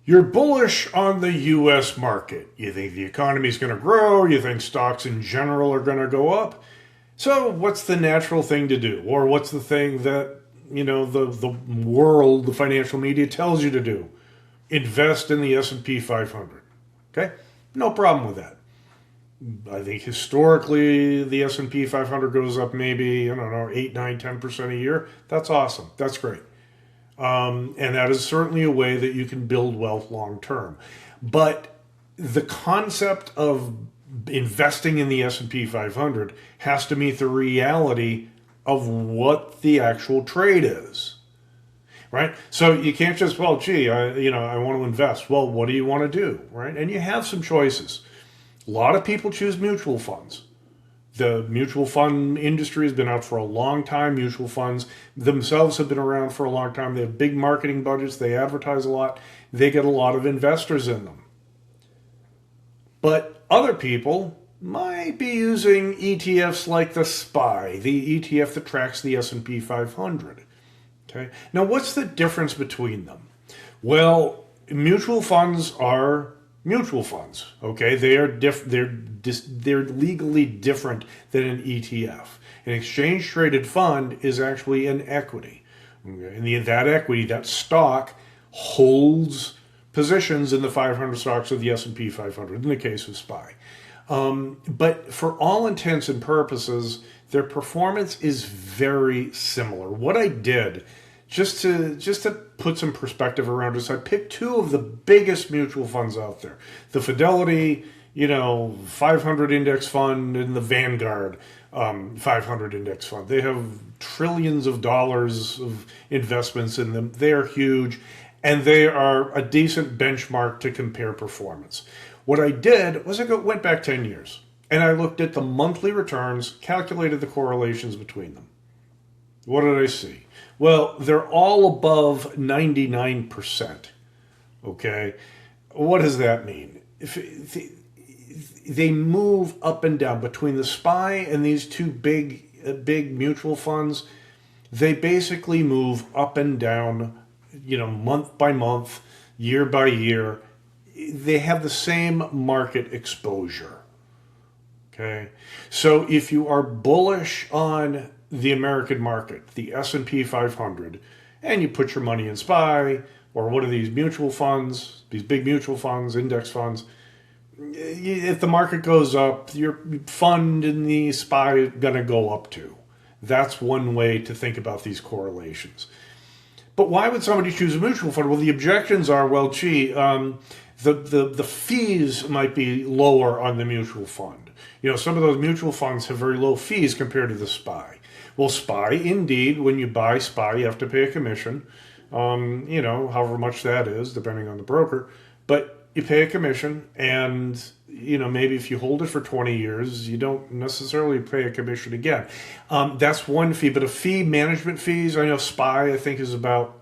You're bullish on the U.S. market. You think the economy is going to grow. You think stocks in general are going to go up. So what's the natural thing to do? Or what's the thing that, the world, the financial media tells you to do? Invest in the S&P 500. Okay? No problem with that. I think historically the S&P 500 goes up maybe, 8, 9, 10% a year. That's awesome. That's great. And that is certainly a way that you can build wealth long term. But the concept of investing in the S&P 500 has to meet the reality of what the actual trade is. Right? So you can't just, I want to invest. Well, what do you want to do? Right? And you have some choices. A lot of people choose mutual funds. The mutual fund industry has been out for a long time. Mutual funds themselves have been around for a long time. They have big marketing budgets. They advertise a lot. They get a lot of investors in them. But other people might be using ETFs like the SPY, the ETF that tracks the S&P 500. Okay. Now, what's the difference between them? Well, mutual funds are mutual funds. Okay, they're legally different than an ETF. An exchange traded fund is actually an equity. Okay? And that equity, that stock, holds positions in the 500 stocks of the S&P 500 in the case of SPY. But for all intents and purposes, their performance is very similar. What I did, just to put some perspective around this, I picked two of the biggest mutual funds out there. The Fidelity, 500 index fund and the Vanguard 500 index fund. They have trillions of dollars of investments in them. They are huge, and they are a decent benchmark to compare performance. What I did was I went back 10 years, and I looked at the monthly returns, calculated the correlations between them. What did I see? Well, they're all above 99%. Okay? What does that mean? If they move up and down between the SPY and these two big mutual funds. They basically move up and down, month by month, year by year. They have the same market exposure. Okay? So if you are bullish on the American market, the S&P 500, and you put your money in SPY or one of these mutual funds, these big mutual funds, index funds, if the market goes up, your fund in the SPY is going to go up too. That's one way to think about these correlations. But why would somebody choose a mutual fund? Well, the objections are, the fees might be lower on the mutual fund. Some of those mutual funds have very low fees compared to the SPY. Well, SPY, indeed, when you buy SPY, you have to pay a commission, however much that is, depending on the broker. But you pay a commission, and, maybe if you hold it for 20 years, you don't necessarily pay a commission again. That's one fee, but management fees, I know SPY, I think, is about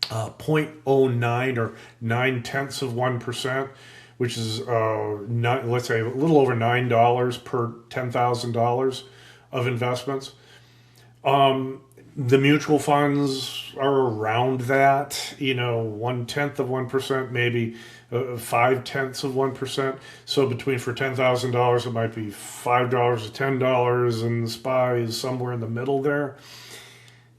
0.09 or 0.9%, which is, let's say, a little over $9 per $10,000 of investments. The mutual funds are around that, 0.1%, maybe 0.5%. So for $10,000, it might be $5 to $10, and the SPY is somewhere in the middle there.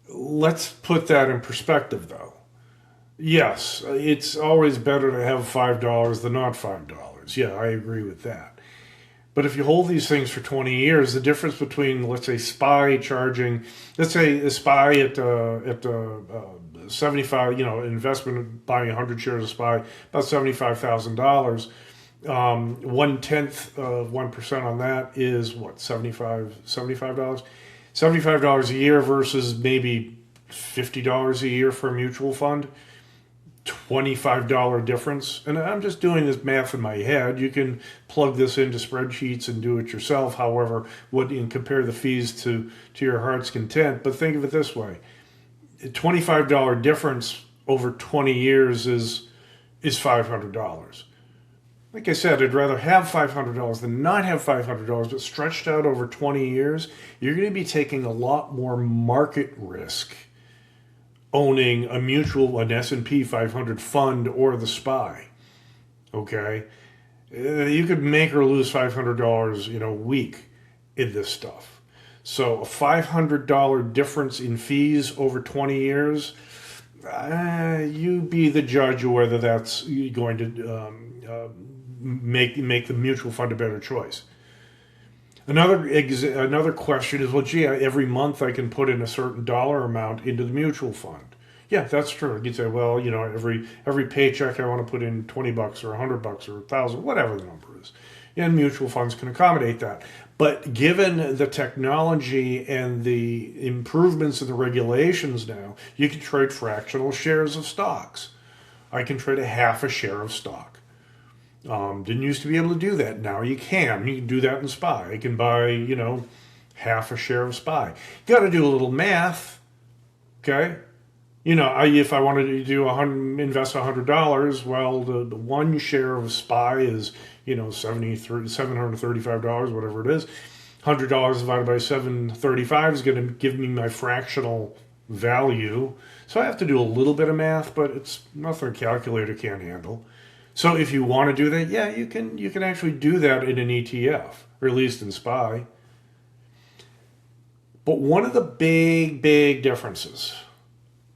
Let's put that in perspective, though. Yes, it's always better to have $5 than not $5. Yeah, I agree with that. But if you hold these things for 20 years, the difference between, let's say, SPY charging, let's say a SPY at 75, investment buying 100 shares of SPY, about $75,000. 1/10 of 1% on that is what, $75? $75 a year versus maybe $50 a year for a mutual fund. $25 difference. And I'm just doing this math in my head. You can plug this into spreadsheets and do it yourself, however, and compare the fees to your heart's content. But think of it this way. A $25 difference over 20 years is $500. Like I said, I'd rather have $500 than not have $500, but stretched out over 20 years, you're going to be taking a lot more market risk owning a mutual, an S&P 500 fund or the SPY. Okay, you could make or lose $500 a week in this stuff. So a $500 difference in fees over 20 years, you be the judge of whether that's going to make the mutual fund a better choice. Another question is, well, gee, every month I can put in a certain dollar amount into the mutual fund. Yeah, that's true. You'd say, well, every paycheck I want to put in $20 or $100 or $1,000, whatever the number is. And mutual funds can accommodate that. But given the technology and the improvements in the regulations now, you can trade fractional shares of stocks. I can trade a half a share of stock. Didn't used to be able to do that. Now you can. You can do that in SPY. I can buy, half a share of SPY. You got to do a little math, okay? If I wanted to invest $100, well, the one share of SPY is, $735, whatever it is. $100 divided by 735 is going to give me my fractional value. So I have to do a little bit of math, but it's nothing a calculator can't handle. So if you want to do that, yeah, you can actually do that in an ETF, or at least in SPY. But one of the big, big differences,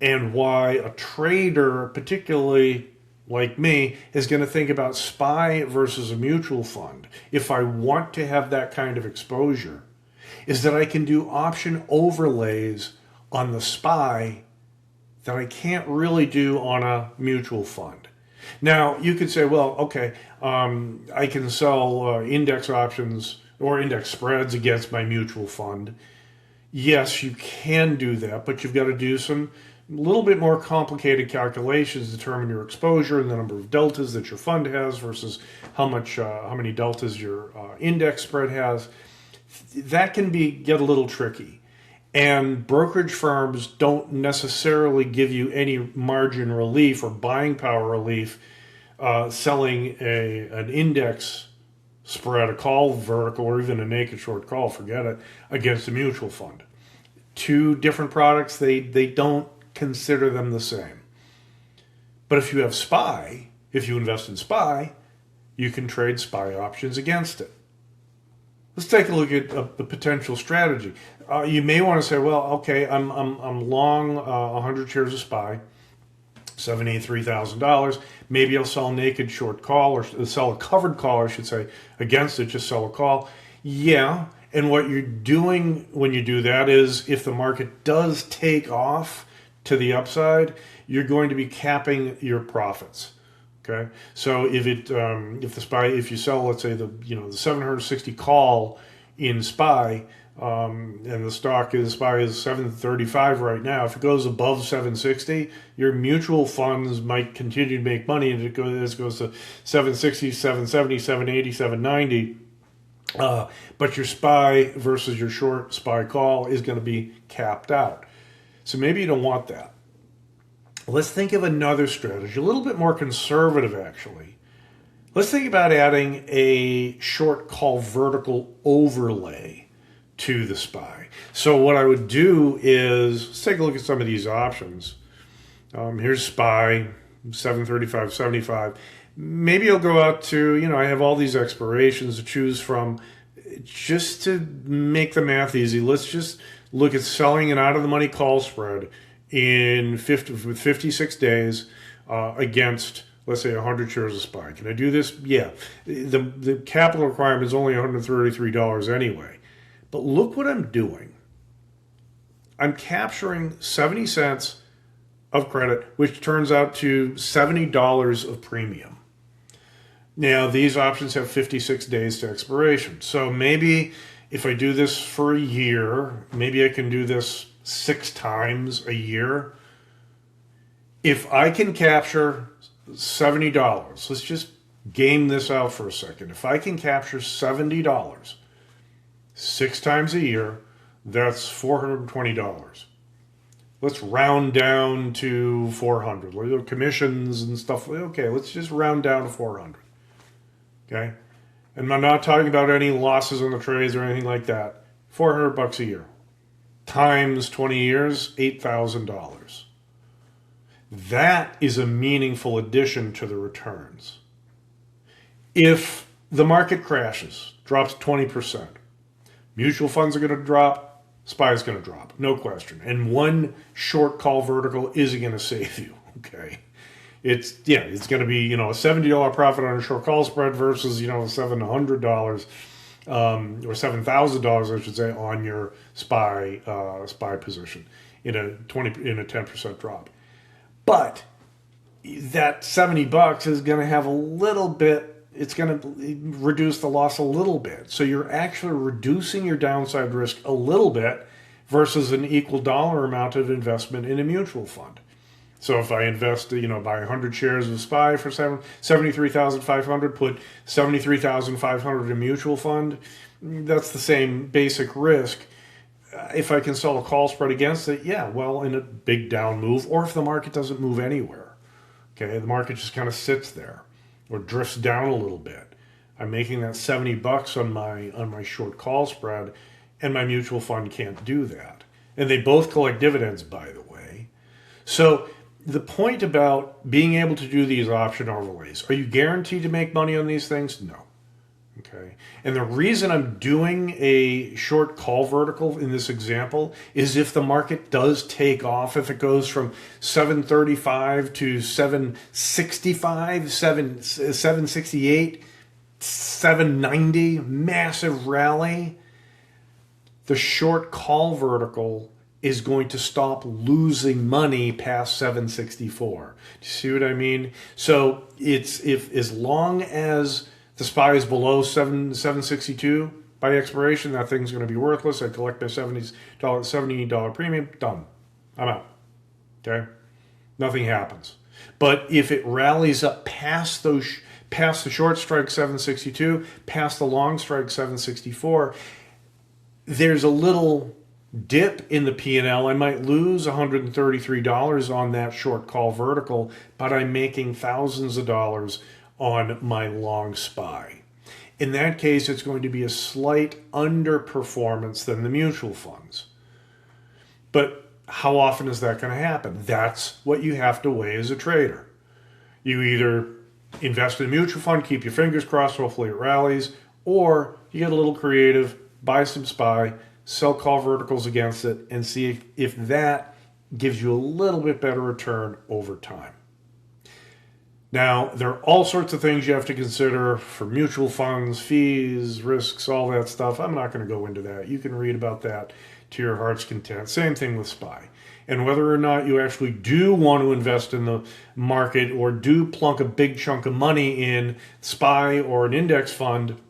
and why a trader, particularly like me, is going to think about SPY versus a mutual fund, if I want to have that kind of exposure, is that I can do option overlays on the SPY that I can't really do on a mutual fund. Now, you could say, well, okay, I can sell index options or index spreads against my mutual fund. Yes, you can do that, but you've got to do some little bit more complicated calculations to determine your exposure and the number of deltas that your fund has versus how many deltas your index spread has. That can get a little tricky. And brokerage firms don't necessarily give you any margin relief or buying power relief selling an index spread, a call vertical, or even a naked short call, forget it, against a mutual fund. Two different products, they don't consider them the same. But if you have SPY, if you invest in SPY, you can trade SPY options against it. Let's take a look at the potential strategy. You may want to say, well, okay, I'm long 100 shares of SPY, $73,000. Maybe I'll sell a naked short call, or sell a covered call, I should say, against it, just sell a call. Yeah, and what you're doing when you do that is, if the market does take off to the upside, you're going to be capping your profits. Okay, so if you sell, let's say the 760 call in SPY, and the SPY is 735 right now. If it goes above 760, your mutual funds might continue to make money, and it goes to 760, 770, 780, 790. But your SPY versus your short SPY call is going to be capped out. So maybe you don't want that. Let's think of another strategy, a little bit more conservative actually. Let's think about adding a short call vertical overlay to the SPY. So what I would do is, let's take a look at some of these options. Here's SPY, 735, 75. Maybe I'll go out to, I have all these expirations to choose from. Just to make the math easy, let's just look at selling an out-of-the-money call spread with 56 days against, let's say, 100 shares of SPY. Can I do this? Yeah. The capital requirement is only $133 anyway. But look what I'm doing. I'm capturing 70 cents of credit, which turns out to $70 of premium. Now, these options have 56 days to expiration. So maybe if I do this for a year, maybe I can do this 6 times a year. If I can capture $70, let's just game this out for a second. If I can capture $70 6 times a year, that's $420. Let's round down to 400. Commissions and stuff. Okay, let's just round down to 400. Okay? And I'm not talking about any losses on the trades or anything like that. $400 a year. Times 20 years, $8,000. That is a meaningful addition to the returns. If the market crashes, drops 20%, mutual funds are going to drop, SPY is going to drop, no question. And one short call vertical isn't going to save you, okay? It's going to be, a $70 profit on a short call spread versus, $700 or $7,000, I should say, on your SPY position in a 10% drop. But that $70 is going to have a little bit. It's going to reduce the loss a little bit. So you're actually reducing your downside risk a little bit versus an equal dollar amount of investment in a mutual fund. So if I invest, buy 100 shares of SPY for $73,500, put $73,500 in a mutual fund, that's the same basic risk. If I can sell a call spread against it, in a big down move, or if the market doesn't move anywhere, okay, the market just kind of sits there or drifts down a little bit, I'm making that $70 on my short call spread, and my mutual fund can't do that. And they both collect dividends, by the way. So the point about being able to do these option overlays, are you guaranteed to make money on these things? No. Okay. And the reason I'm doing a short call vertical in this example is if the market does take off, if it goes from 735 to 765, 768, 790, massive rally, the short call vertical is going to stop losing money past 764. Do you see what I mean? So it's as long as the SPY is below 762 by expiration, that thing's going to be worthless. I collect my $70 premium, done. I'm out. Okay? Nothing happens. But if it rallies up past the short strike 762, past the long strike 764, there's a little dip in the P&L. I might lose $133 on that short call vertical, but I'm making thousands of dollars on my long SPY. In that case, it's going to be a slight underperformance than the mutual funds. But how often is that going to happen? That's what you have to weigh as a trader. You either invest in a mutual fund, keep your fingers crossed, hopefully it rallies, or you get a little creative, buy some SPY, sell call verticals against it, and see if that gives you a little bit better return over time. Now, there are all sorts of things you have to consider for mutual funds, fees, risks, all that stuff. I'm not going to go into that. You can read about that to your heart's content. Same thing with SPY. And whether or not you actually do want to invest in the market or do plunk a big chunk of money in SPY or an index fund,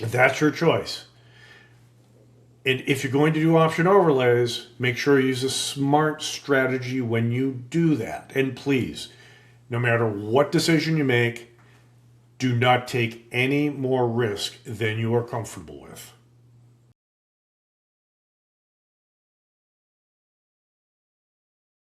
that's your choice. And if you're going to do option overlays, make sure you use a smart strategy when you do that. And please, no matter what decision you make, do not take any more risk than you are comfortable with.